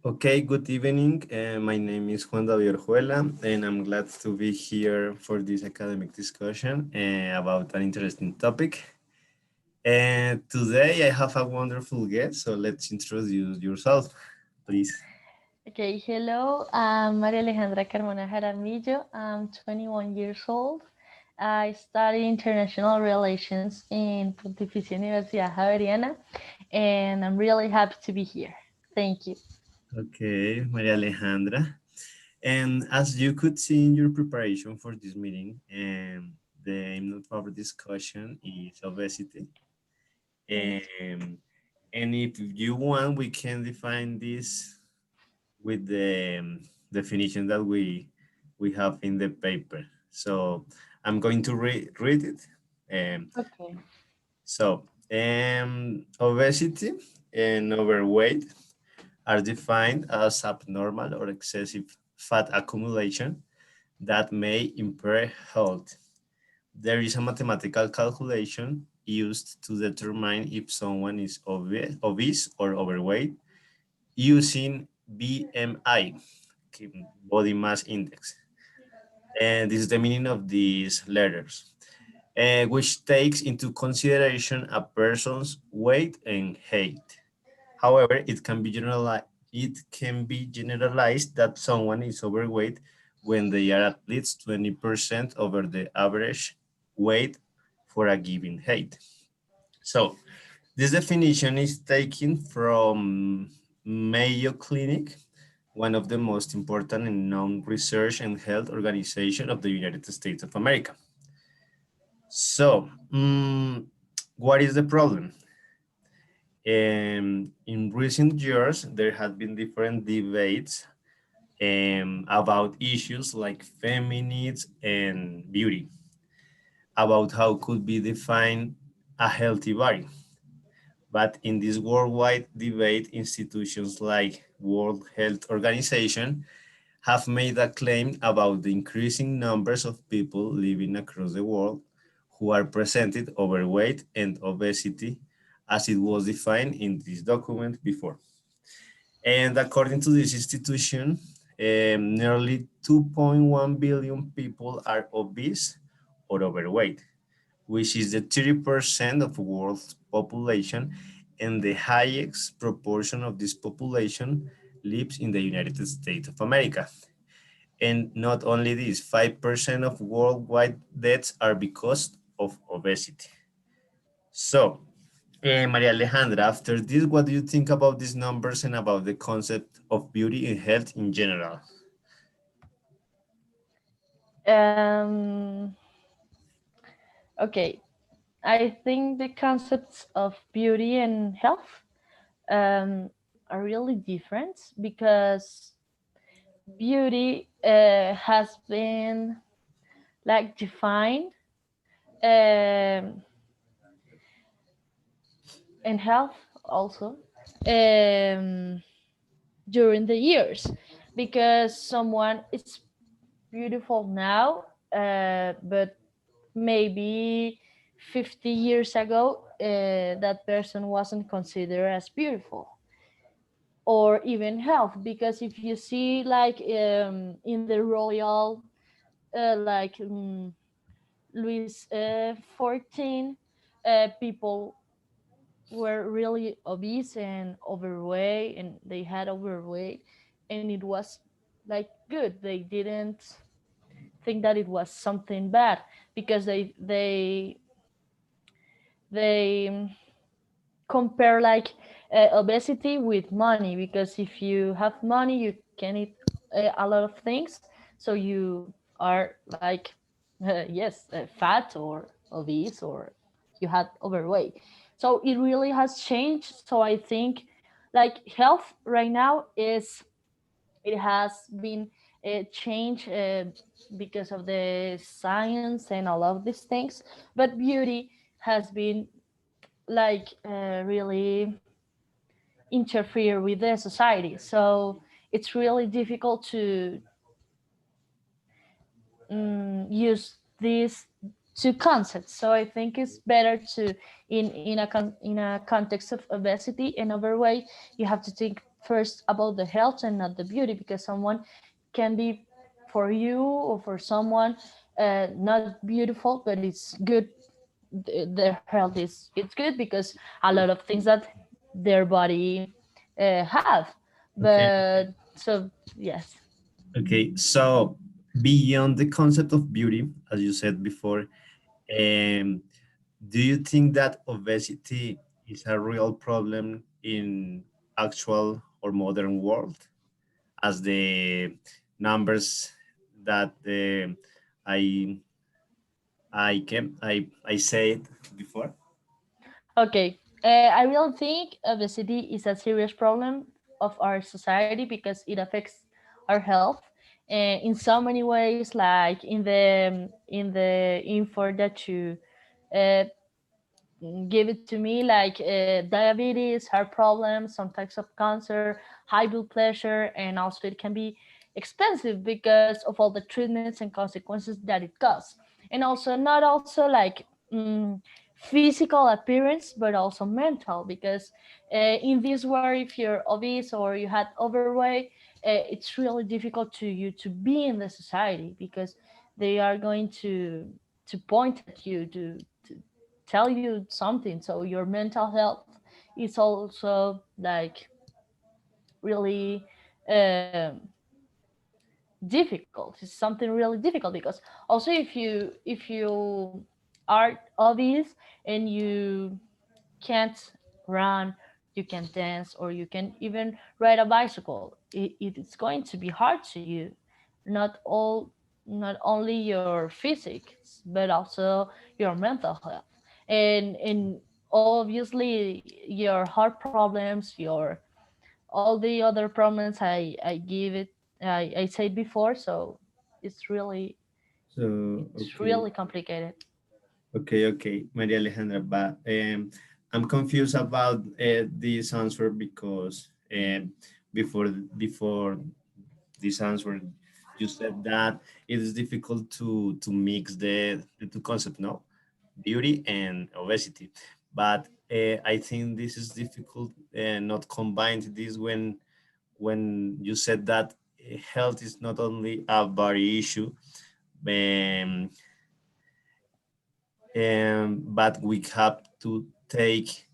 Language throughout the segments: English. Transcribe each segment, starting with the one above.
Okay, good evening. My name is Juan David Orjuela, and I'm glad to be here for this academic discussion about an interesting topic. And today I have a wonderful guest, so let's introduce yourself, please. Okay, hello. I'm Maria Alejandra Carmona Jaramillo. I'm 21 years old. I study international relations in Pontificia Universidad Javeriana, and I'm really happy to be here. Thank you. Okay, Maria Alejandra. And as you could see in your preparation for this meeting, the aim of our discussion is obesity. Yes. Um, and if you want, we can define this with the definition that we have in the paper. So I'm going to read it. Um, Okay. Obesity and overweight are defined as abnormal or excessive fat accumulation that may impair health. There is a mathematical calculation used to determine if someone is obese or overweight using BMI, body mass index. And this is the meaning of these letters, which takes into consideration a person's weight and height. However, it can be generalized that someone is overweight when they are at least 20% over the average weight for a given height. So this definition is taken from Mayo Clinic, one of the most important and known research and health organization of the United States of America. So, what is the problem? In recent years, there have been different debates about issues like feminism and beauty, about how could be defined a healthy body. But in this worldwide debate, institutions like World Health Organization have made a claim about the increasing numbers of people living across the world who are presented overweight and obesity as it was defined in this document before. And according to this institution, nearly 2.1 billion people are obese or overweight, which is the 30% of world's population, and the highest proportion of this population lives in the United States of America. And not only this, 5% of worldwide deaths are because of obesity. So, Maria Alejandra, after this, what do you think about these numbers and about the concept of beauty and health in general? Um, okay. I think the concepts of beauty and health um, are really different because beauty has been like defined um, and health also um, during the years because someone is beautiful now but maybe 50 years ago that person wasn't considered as beautiful or even health because if you see like in the royal like Louis 14 people were really obese and overweight and they had overweight and it was like good they didn't think that it was something bad because they compare like obesity with money because if you have money you can eat a lot of things so you are like yes fat or obese or you had overweight so it really has changed so I think like health right now is it has been changed because of the science and all of these things but beauty has been like really interfere with the society so it's really difficult to use this two concepts. So I think it's better to in a context of obesity and overweight, you have to think first about the health and not the beauty, because someone can be for you or for someone not beautiful, but it's good. Their health is it's good because a lot of things that their body have. Okay. But so yes. Okay. So beyond the concept of beauty, as you said before, um, do you think that obesity is a real problem in actual or modern world, as the numbers that I I said before? Okay, I really think obesity is a serious problem of our society because it affects our health in so many ways, like in the info that you uh, give it to me, like diabetes, heart problems, some types of cancer, high blood pressure, and also it can be expensive because of all the treatments and consequences that it causes. And also, not also like physical appearance, but also mental, because in this where if you're obese or you had overweight, it's really difficult to you to be in the society because they are going to point at you to tell you something. So your mental health is also like really um, difficult. It's something really difficult because also if you are obese and you can't run, you can dance, or you can even ride a bicycle, it's going to be hard to you. Not all, not only your physics, but also your mental health, and obviously your heart problems, your all the other problems I give it. I said before, so it's really So it's okay. really complicated. Okay, okay, Maria Alejandra, but I'm confused about this answer because before this answer, you said that it is difficult to mix the two concepts, no, beauty and obesity. But I think this is difficult not combined this when you said that health is not only a body issue, um, but we have to take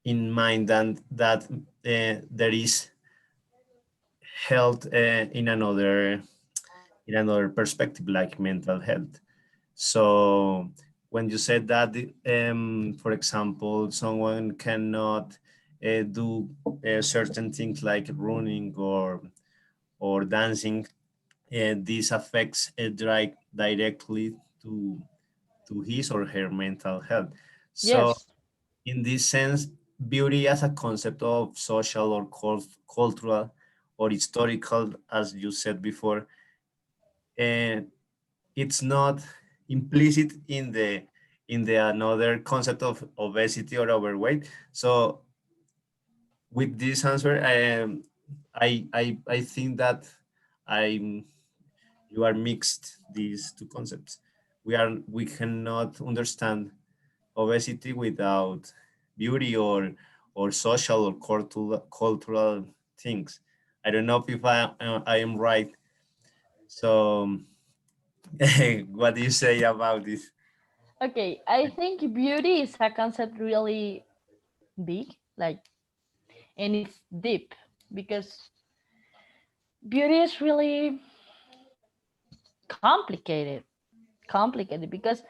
in mind that there is health in another perspective, like mental health. So when you said that, for example, someone cannot do certain things like running or dancing, this affects directly to his or her mental health. So Yes. in this sense, beauty as a concept of social or cultural or historical, as you said before, and it's not implicit in the another concept of obesity or overweight. So with this answer, I think that I you are mixed these two concepts. We cannot understand obesity without beauty or social or cultural things. I don't know if I am right. So what do you say about this? Okay, I think beauty is a concept really big, like, and it's deep because beauty is really complicated. Complicated because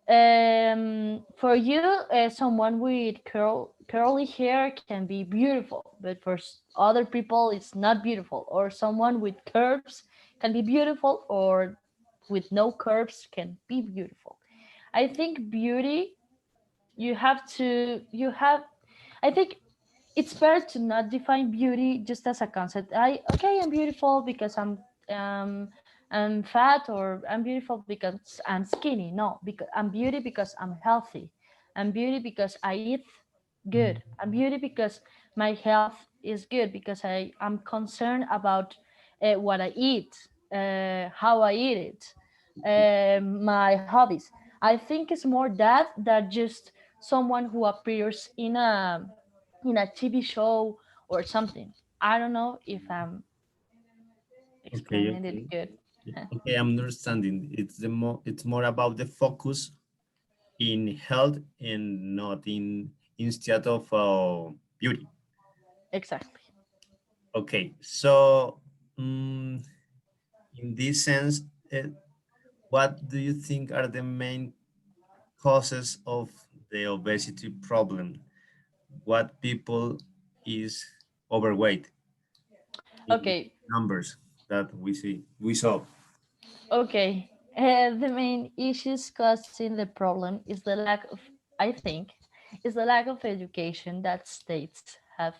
for you, someone with curly hair can be beautiful, but for other people, it's not beautiful. Or someone with curves can be beautiful, or with no curves can be beautiful. I think beauty, you have to, you have, I think it's better to not define beauty just as a concept. Okay, I'm beautiful because I'm fat, or I'm beautiful because I'm skinny. No, because I'm beauty because I'm healthy. I'm beauty because I eat good. I'm beauty because my health is good, because I'm concerned about what I eat, how I eat it, my hobbies. I think it's more that than just someone who appears in a TV show or something. I don't know if I'm Okay, explaining okay. it good. Okay, I'm understanding. It's more about the focus in health and not in instead of beauty. Exactly. Okay, so in this sense, uh, what do you think are the main causes of the obesity problem? What people is overweight in Okay, numbers that we saw? okay. The main issues causing the problem is the lack of, I think, is the lack of education that states have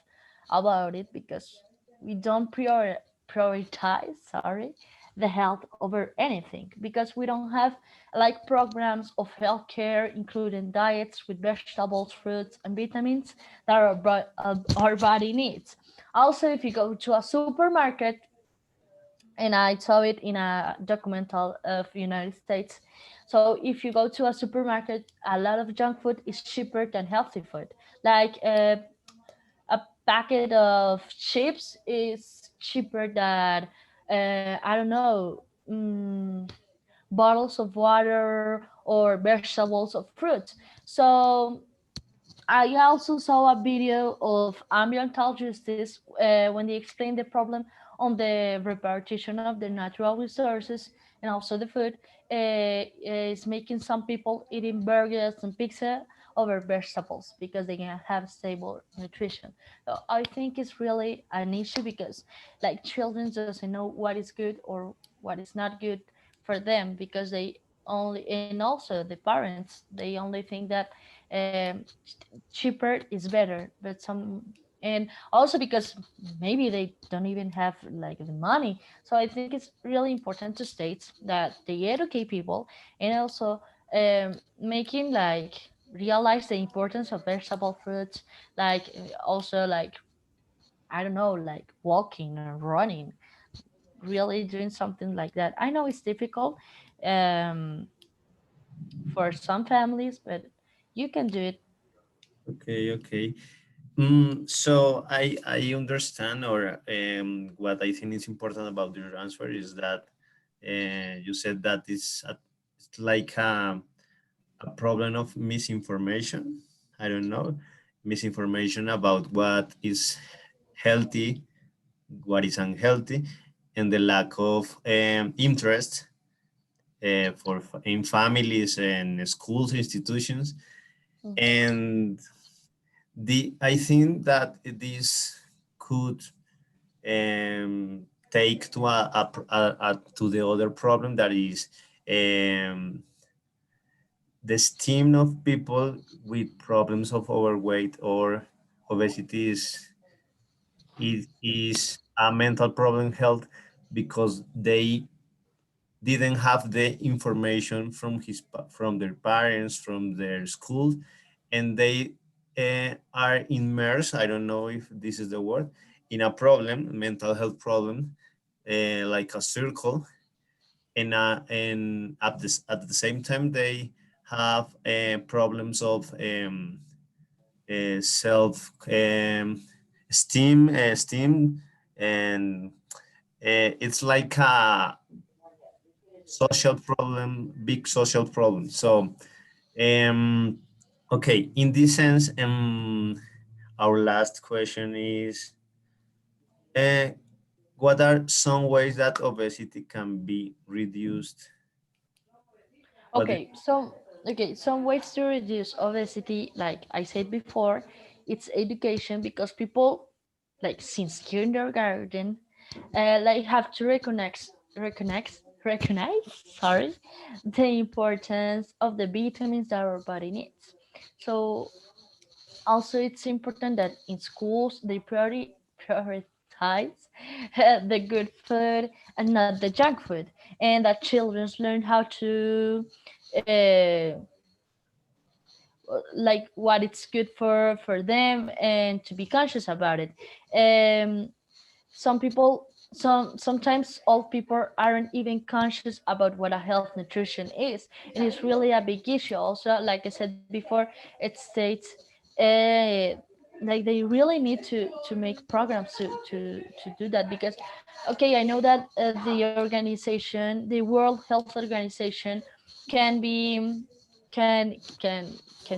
about it because we don't prioritize, sorry, the health over anything because we don't have like programs of healthcare including diets with vegetables, fruits, and vitamins that our body needs. Also, if you go to a supermarket, and I saw it in a documental of United States. So if you go to a supermarket, a lot of junk food is cheaper than healthy food. Like a packet of chips is cheaper than I don't know, bottles of water or vegetables or fruit. So I also saw a video of ambiental justice when they explained the problem on the repartition of the natural resources and also the food is making some people eating burgers and pizza over vegetables because they can have stable nutrition. So I think it's really an issue because like children doesn't know what is good or what is not good for them because they only, and also the parents, they only think that um, cheaper is better, but some, and also because maybe they don't even have like the money. So I think it's really important to state that they educate people and also making like realize the importance of vegetable fruits, like also like I don't know, like walking or running, really doing something like that. I know it's difficult um, for some families, but you can do it. Okay, okay. So I understand, or what I think is important about your answer is that you said that it's like a problem of misinformation. I don't know, misinformation about what is healthy, what is unhealthy, and the lack of interest in families and schools, institutions, Mhm. and I think that this could take to to the other problem that is the esteem of people with problems of overweight or obesity is a mental problem health because they didn't have the information from from their parents, from their schools, and they are immersed. I don't know if this is the word, in a problem, mental health problem, like a circle, and at the same time they have problems of self esteem, and it's like a social problem, big social problem. So, um, okay, in this sense, our last question is, uh, what are some ways that obesity can be reduced? What is, Okay, some ways to reduce obesity, like I said before, it's education because people like since kindergarten like have to recognize sorry, the importance of the vitamins that our body needs. So also it's important that in schools they prioritize the good food and not the junk food, and that children learn how to uh, like what it's good for them and to be conscious about it. Some people sometimes old people aren't even conscious about what a health nutrition is, and it's really a big issue. Also, like I said before, it states uh, like they really need to make programs to do that, because okay, I know that the World Health Organization can be can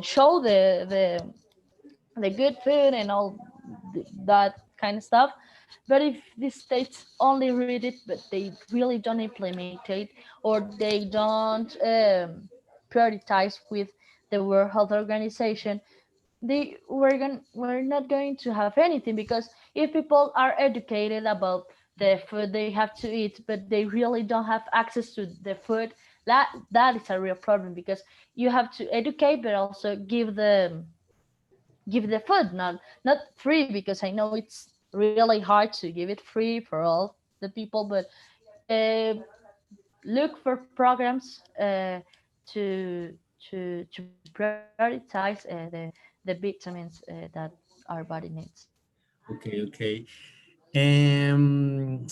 show the good food and all that kind of stuff. But if the states only read it, but they really don't implement it, or they don't prioritize with the World Health Organization, we're not going to have anything. Because if people are educated about the food they have to eat, but they really don't have access to the food, that is a real problem. Because you have to educate, but also give the food, not free, because I know it's really hard to give it free for all the people. But uh, look for programs to prioritize the vitamins that our body needs. Okay, okay. Um,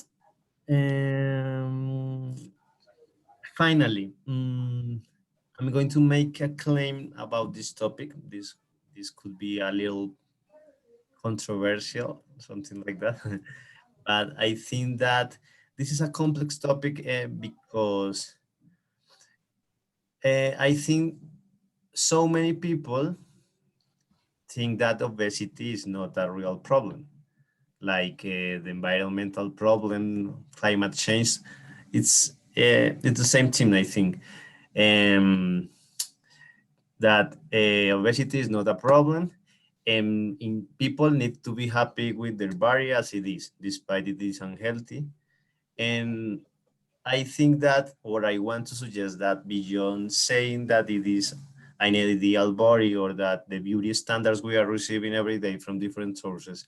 um, Finally, I'm going to make a claim about this topic. This could be a little controversial, something like that. But I think that this is a complex topic because I think so many people think that obesity is not a real problem, like the environmental problem, climate change. It's the same thing, I think. Um, that obesity is not a problem, and people need to be happy with their body as it is, despite it is unhealthy. And I think that, or I want to suggest that beyond saying that it is an ideal body or that the beauty standards we are receiving every day from different sources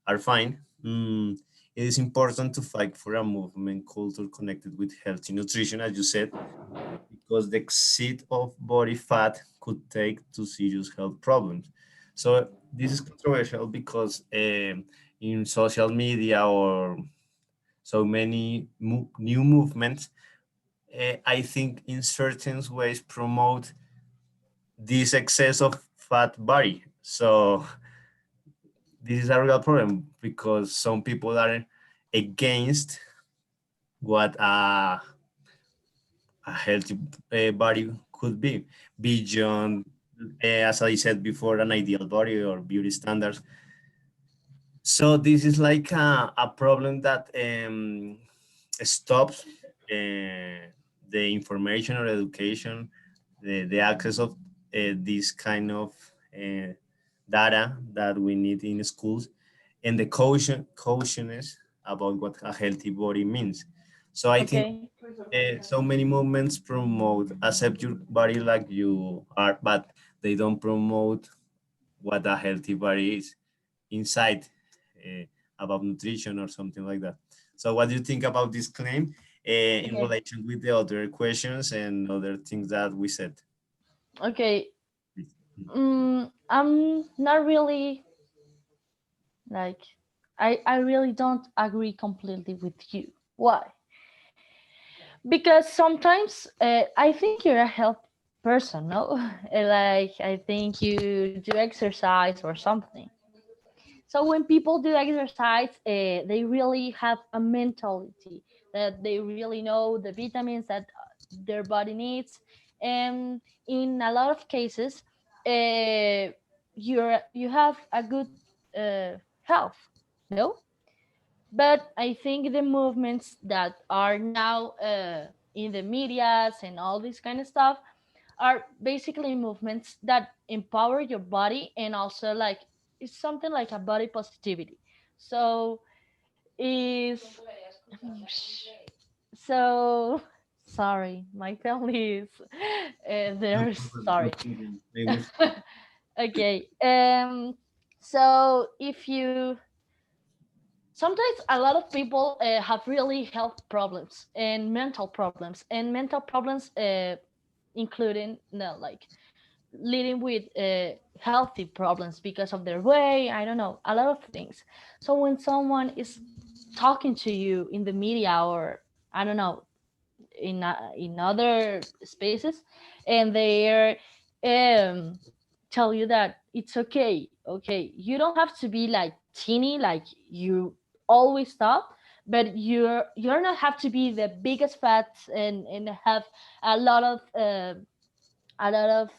are fine, it is important to fight for a movement culture connected with healthy nutrition, as you said, because the exit of body fat could take to serious health problems. So this is controversial because in social media or so many new movements, I think in certain ways promote this excess of fat body. So this is a real problem because some people are against what a healthy body could be beyond, as I said before, an ideal body or beauty standards. So this is like a problem that stops the information or education, the access of this kind of data that we need in schools, and the cautiousness about what a healthy body means. So I think Okay. so many movements promote accept your body like you are, but they don't promote what a healthy body is inside about nutrition or something like that. So, what do you think about this claim in Okay. relation with the other questions and other things that we said? Okay. I'm not really like I really don't agree completely with you. Why? Because sometimes I think you're a health person, no? Like I think you do exercise or something. So when people do exercise, they really have a mentality that they really know the vitamins that their body needs, and in a lot of cases, you have a good health, no? But I think the movements that are now in the medias and all this kind of stuff are basically movements that empower your body, and also like it's something like a body positivity. So is so sorry, my family is No they're problem, no sorry. problem. They will. Okay. So if you sometimes a lot of people have really health problems and mental problems including no, like leading with healthy problems because of their way, I don't know, a lot of things. So when someone is talking to you in the media, or I don't know, in other spaces, and they're um tell you that it's okay. Okay, you don't have to be like teeny, like you always stop, but you're not have to be the biggest fat and have a lot of a lot of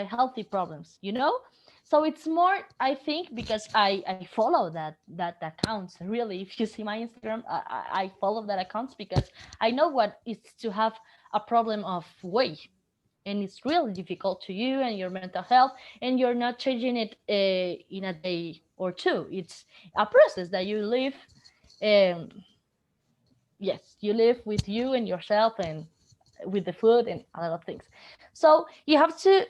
healthy problems, you know. So it's more, I think, because I follow that accounts really. If you see my Instagram, I follow that accounts because I know what it's to have a problem of weight, and it's really difficult to you and your mental health, and you're not changing it in a day or two. It's a process that you live. um, yes, you live with you and yourself, and with the food and a lot of things. So you have to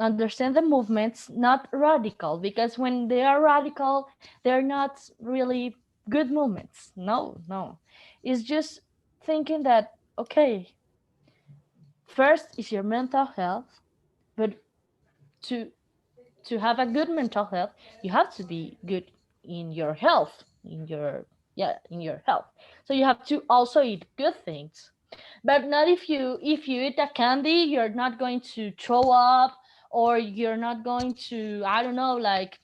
understand the movements, not radical, because when they are radical, they're not really good movements. No, no. It's just thinking that, okay, first is your mental health, but to to have a good mental health, you have to be good in your health, in your, yeah, in your health. So you have to also eat good things, but not, if you eat a candy, you're not going to throw up, or you're not going to, I don't know, like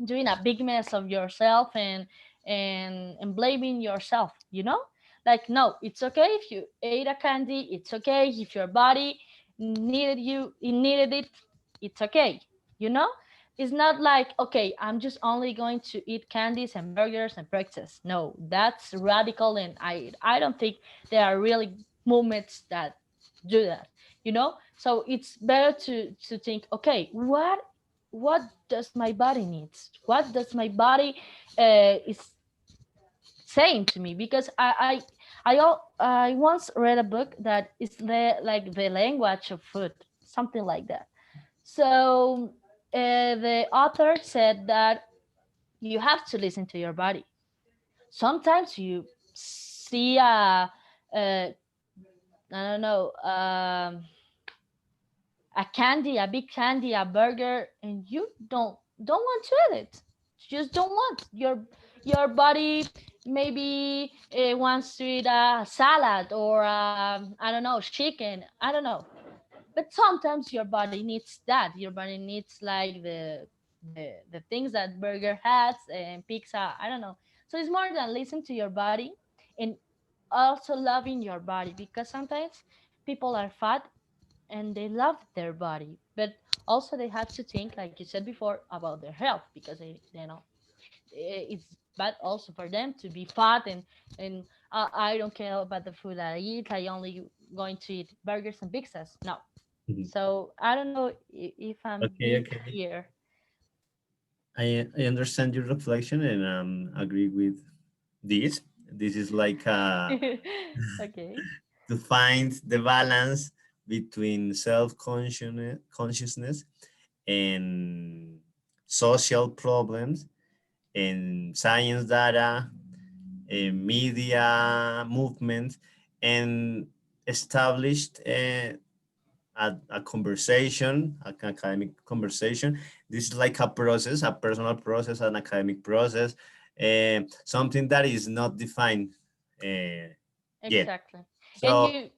doing a big mess of yourself and blaming yourself, you know. Like, no, it's okay if you ate a candy, it's okay if your body needed it, it's okay, you know. It's not like, okay, I'm just only going to eat candies and burgers and breakfast. No, that's radical, and I don't think there are really movements that do that, you know. So it's better to think, okay, what does my body needs, what does my body is saying to me, because I once read a book that is the like the language of food, something like that. So the author said that you have to listen to your body. Sometimes you see a I don't know, a candy, a big candy, a burger, and you don't want to eat it. You just don't want. Your body maybe wants to eat a salad, or I don't know, chicken. I don't know. But sometimes your body needs that. Your body needs like the things that burger has and pizza. I don't know. So it's more than listen to your body, and also loving your body, because sometimes people are fat and they love their body, but also they have to think, like you said before, about their health, because they know it's bad also for them to be fat, and I don't care about the food that I eat, I only going to eat burgers and pizzas. No. Mhm. So I don't know if I'm Okay, being okay. clear. I understand your reflection and agree with this. This is like Okay. to find the balance between consciousness and social problems and science data and media movement and established a conversation, an academic conversation. This is like a process, a personal process, an academic process, something that is not defined yet. Exactly. And So, you,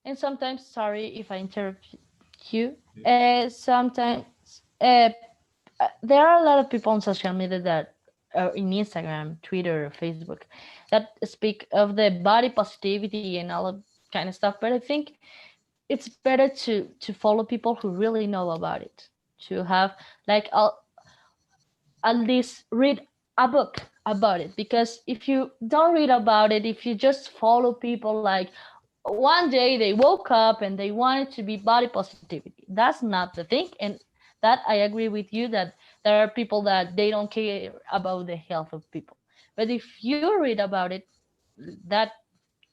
and sometimes, sorry if I interrupt you, sometimes there are a lot of people on social media that in Instagram, Twitter, Facebook, that speak of the body positivity and all of kind of stuff. But I think it's better to follow people who really know about it, to have like at least read a book about it. Because if you don't read about it, if you just follow people, like one day they woke up and they wanted to be body positivity, that's not the thing. And that I agree with you that there are people that they don't care about the health of people. But if you read about it, that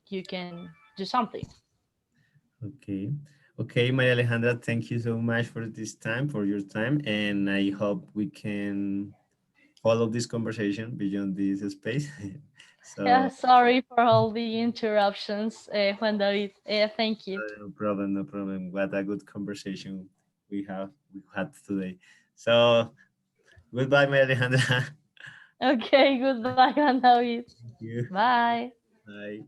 you can do something. okay. Okay, Maria Alejandra, thank you so much for this time, for your time. And I hope we can follow this conversation beyond this space. Yeah, So, sorry for all the interruptions, Juan David. Thank you. no problem, no problem. What a good conversation we had today. So, goodbye, Maria Alejandra. Okay, goodbye, David. Thank you. Bye. Bye.